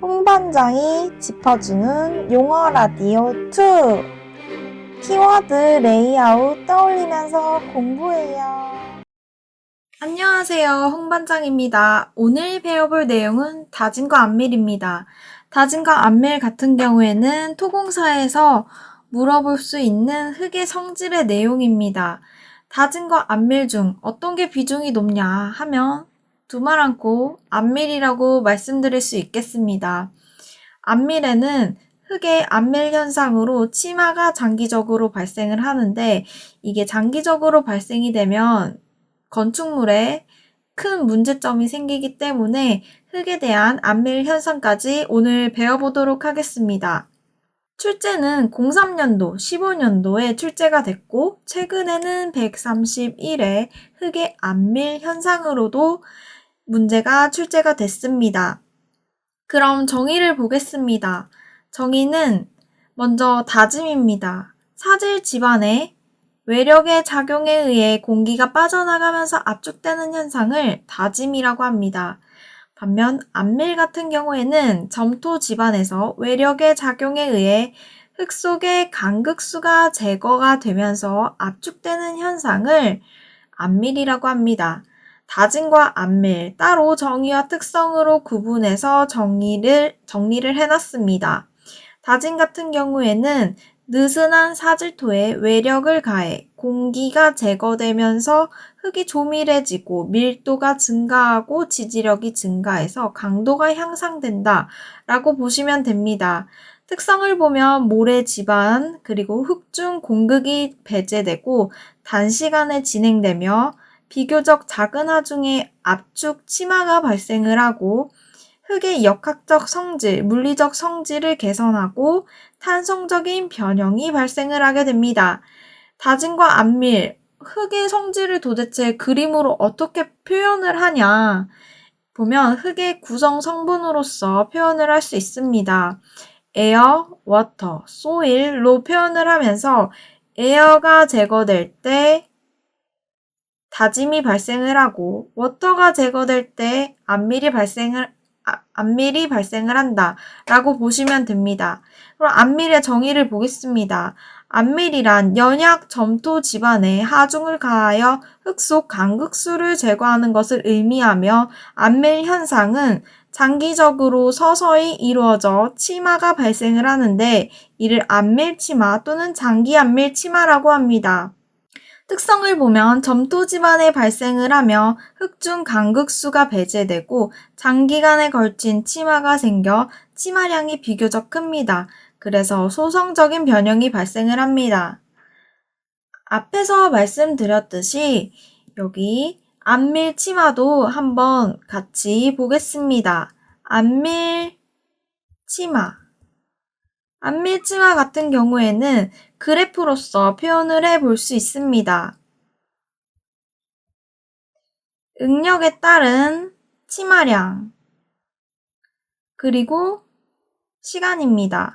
홍반장이 짚어주는 용어 라디오 2. 키워드 레이아웃 떠올리면서 공부해요. 안녕하세요. 홍반장입니다. 오늘 배워볼 내용은 다짐과 안밀입니다. 다짐과 안밀 같은 경우에는 토공사에서 물어볼 수 있는 흙의 성질의 내용입니다. 다짐과 안밀 중 어떤 게 비중이 높냐 하면 두 말 않고 안밀이라고 말씀드릴 수 있겠습니다. 안밀에는 흙의 안밀 현상으로 치마가 장기적으로 발생을 하는데 이게 장기적으로 발생이 되면 건축물에 큰 문제점이 생기기 때문에 흙에 대한 안밀 현상까지 오늘 배워보도록 하겠습니다. 출제는 03년도, 15년도에 출제가 됐고 최근에는 131회 흙의 안밀 현상으로도 문제가 출제가 됐습니다. 그럼 정의를 보겠습니다. 정의는 먼저 다짐입니다. 사질 집안에 외력의 작용에 의해 공기가 빠져나가면서 압축되는 현상을 다짐이라고 합니다. 반면 안밀 같은 경우에는 점토 집안에서 외력의 작용에 의해 흙 속의 강극수가 제거가 되면서 압축되는 현상을 안밀이라고 합니다. 다짐과 안밀 따로 정의와 특성으로 구분해서 정리를 해놨습니다. 다짐 같은 경우에는 느슨한 사질토에 외력을 가해 공기가 제거되면서 흙이 조밀해지고 밀도가 증가하고 지지력이 증가해서 강도가 향상된다 라고 보시면 됩니다. 특성을 보면 모래 지반 그리고 흙 중 공극이 배제되고 단시간에 진행되며 비교적 작은 하중에 압축 치마가 발생을 하고 흙의 역학적 성질, 물리적 성질을 개선하고 탄성적인 변형이 발생을 하게 됩니다. 다짐과 안밀, 흙의 성질을 도대체 그림으로 어떻게 표현을 하냐 보면 흙의 구성 성분으로서 표현을 할 수 있습니다. 에어, 워터, 소일로 표현을 하면서 에어가 제거될 때 다짐이 발생을 하고 워터가 제거될 때 안밀이 발생을 한다 라고 보시면 됩니다. 그럼 안밀의 정의를 보겠습니다. 안밀이란 연약 점토 집안에 하중을 가하여 흙 속 강극수를 제거하는 것을 의미하며 안밀 현상은 장기적으로 서서히 이루어져 치마가 발생을 하는데 이를 안밀 치마 또는 장기 안밀 치마라고 합니다. 특성을 보면 점토 집안에 발생을 하며 흙 중 강극수가 배제되고 장기간에 걸친 치마가 생겨 치마량이 비교적 큽니다. 그래서 소성적인 변형이 발생을 합니다. 앞에서 말씀드렸듯이 여기 안밀 치마도 한번 같이 보겠습니다. 안밀 치마. 안밀 치마 같은 경우에는 그래프로서 표현을 해볼 수 있습니다. 응력에 따른 치마량 그리고 시간입니다.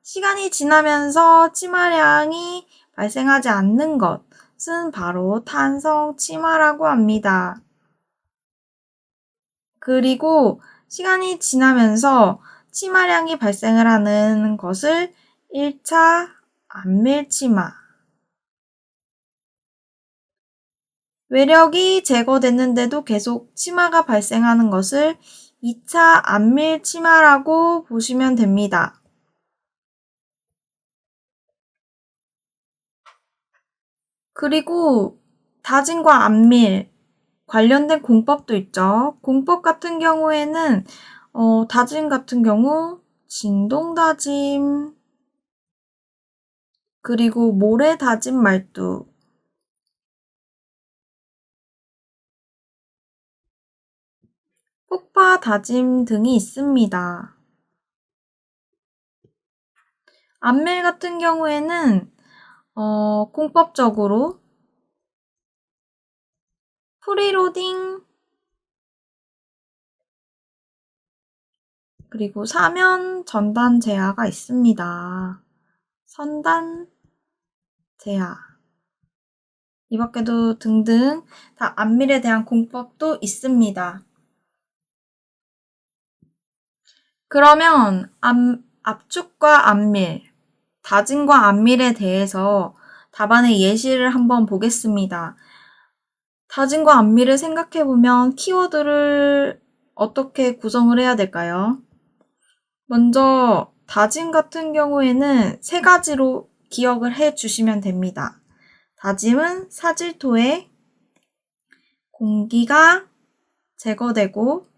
시간이 지나면서 치마량이 발생하지 않는 것은 바로 탄성 치마라고 합니다. 그리고 시간이 지나면서 치마량이 발생을 하는 것을 1차 안밀 치마. 외력이 제거됐는데도 계속 치마가 발생하는 것을 2차 안밀 치마라고 보시면 됩니다. 그리고 다짐과 안밀 관련된 공법도 있죠. 공법 같은 경우에는 다짐 같은 경우 진동다짐 그리고 모래다짐 말뚝 폭파다짐 등이 있습니다. 안밀 같은 경우에는 공법적으로 프리로딩 그리고 사면 전단 제하가 있습니다. 선단 제하 이 밖에도 등등 다 안밀에 대한 공법도 있습니다. 그러면 압축과 안밀, 다짐과 안밀에 대해서 답안의 예시를 한번 보겠습니다. 다짐과 안밀을 생각해보면 키워드를 어떻게 구성을 해야 될까요? 먼저 다짐 같은 경우에는 세 가지로 기억을 해 주시면 됩니다. 다짐은 사질토에 공기가 제거되고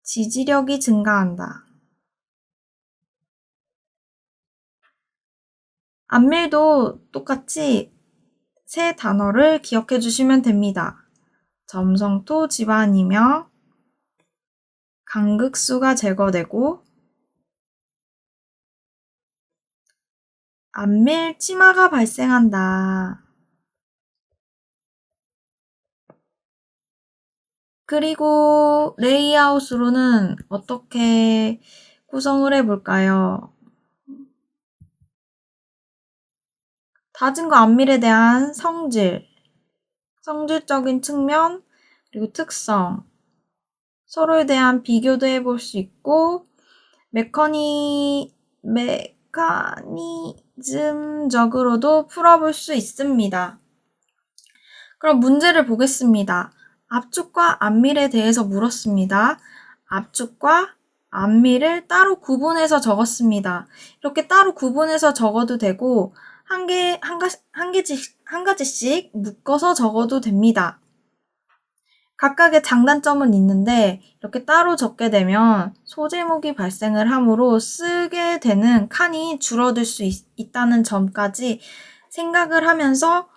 지지력이 증가한다. 안밀도 똑같이 세 단어를 기억해 주시면 됩니다. 점성토 집안이며 강극수가 제거되고 안밀 치마가 발생한다. 그리고 레이아웃으로는 어떻게 구성을 해볼까요? 다짐과 안밀에 대한 성질적인 측면, 그리고 특성, 서로에 대한 비교도 해볼 수 있고, 메커니즘적으로도 풀어볼 수 있습니다. 그럼 문제를 보겠습니다. 압축과 안밀에 대해서 물었습니다. 압축과 안밀을 따로 구분해서 적었습니다. 이렇게 따로 구분해서 적어도 되고, 한 가지씩 묶어서 적어도 됩니다. 각각의 장단점은 있는데 이렇게 따로 적게 되면 소제목이 발생을 하므로 쓰게 되는 칸이 줄어들 수 있다는 점까지 생각을 하면서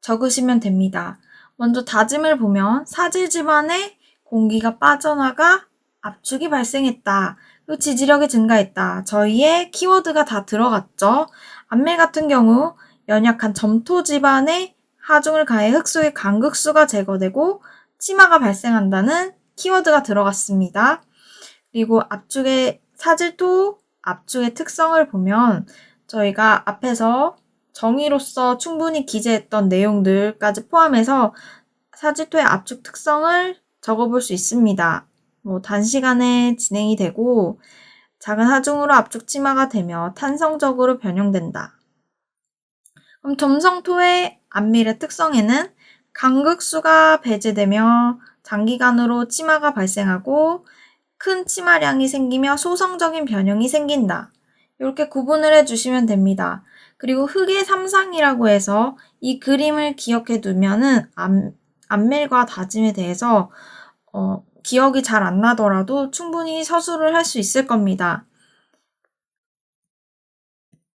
적으시면 됩니다. 먼저 다짐을 보면 사질 집안에 공기가 빠져나가 압축이 발생했다. 그리고 지지력이 증가했다. 저희의 키워드가 다 들어갔죠. 안밀 같은 경우 연약한 점토 집안에 하중을 가해 흙 속의 강극수가 제거되고 치마가 발생한다는 키워드가 들어갔습니다. 그리고 압축의 사질토, 압축의 특성을 보면 저희가 앞에서 정의로서 충분히 기재했던 내용들까지 포함해서 사질토의 압축 특성을 적어볼 수 있습니다. 단시간에 진행이 되고 작은 하중으로 압축 치마가 되며 탄성적으로 변형된다. 그럼 점성토의 안밀의 특성에는 강극수가 배제되며 장기간으로 치마가 발생하고 큰 치마량이 생기며 소성적인 변형이 생긴다. 이렇게 구분을 해주시면 됩니다. 그리고 흙의 삼상이라고 해서 이 그림을 기억해 두면은 안밀과 다짐에 대해서 기억이 잘 안 나더라도 충분히 서술을 할 수 있을 겁니다.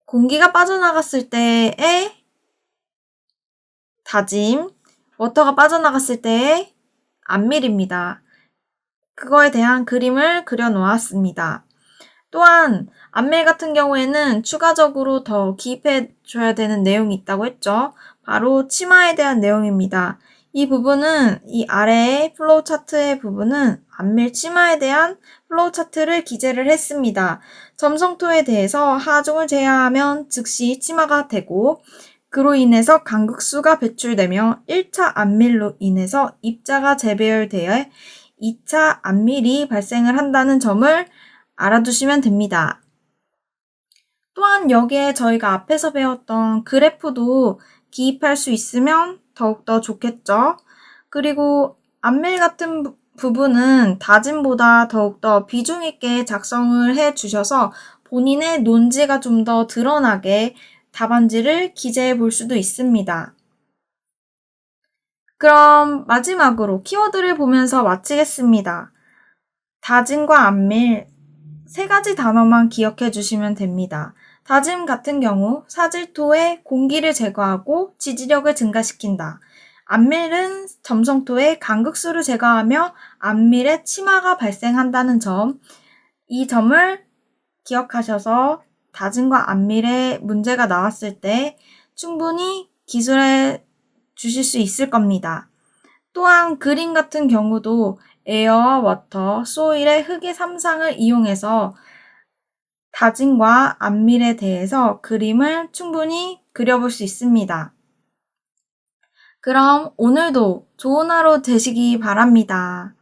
공기가 빠져나갔을 때의 다짐, 워터가 빠져나갔을 때의 안밀입니다. 그거에 대한 그림을 그려 놓았습니다. 또한 안밀 같은 경우에는 추가적으로 더 기입해 줘야 되는 내용이 있다고 했죠. 바로 치마에 대한 내용입니다. 이 부분은 이 아래의 플로우 차트의 부분은 안밀 치마에 대한 플로우 차트를 기재를 했습니다. 점성토에 대해서 하중을 제하하면 즉시 치마가 되고 그로 인해서 강극수가 배출되며 1차 안밀로 인해서 입자가 재배열되어 2차 안밀이 발생을 한다는 점을 알아두시면 됩니다. 또한 여기에 저희가 앞에서 배웠던 그래프도 기입할 수 있으면 더욱더 좋겠죠. 그리고 안밀 같은 부분은 다짐보다 더욱더 비중 있게 작성을 해 주셔서 본인의 논지가 좀 더 드러나게 답안지를 기재해 볼 수도 있습니다. 그럼 마지막으로 키워드를 보면서 마치겠습니다. 다짐과 안밀 세 가지 단어만 기억해 주시면 됩니다. 다짐 같은 경우 사질토에 공기를 제거하고 지지력을 증가시킨다. 안밀은 점성토에 강극수를 제거하며 안밀에 치마가 발생한다는 점, 이 점을 기억하셔서 다짐과 안밀에 문제가 나왔을 때 충분히 기술해 주실 수 있을 겁니다. 또한 그림 같은 경우도 에어, 워터, 소일의 흙의 삼상을 이용해서 다짐과 안밀에 대해서 그림을 충분히 그려볼 수 있습니다. 그럼 오늘도 좋은 하루 되시기 바랍니다.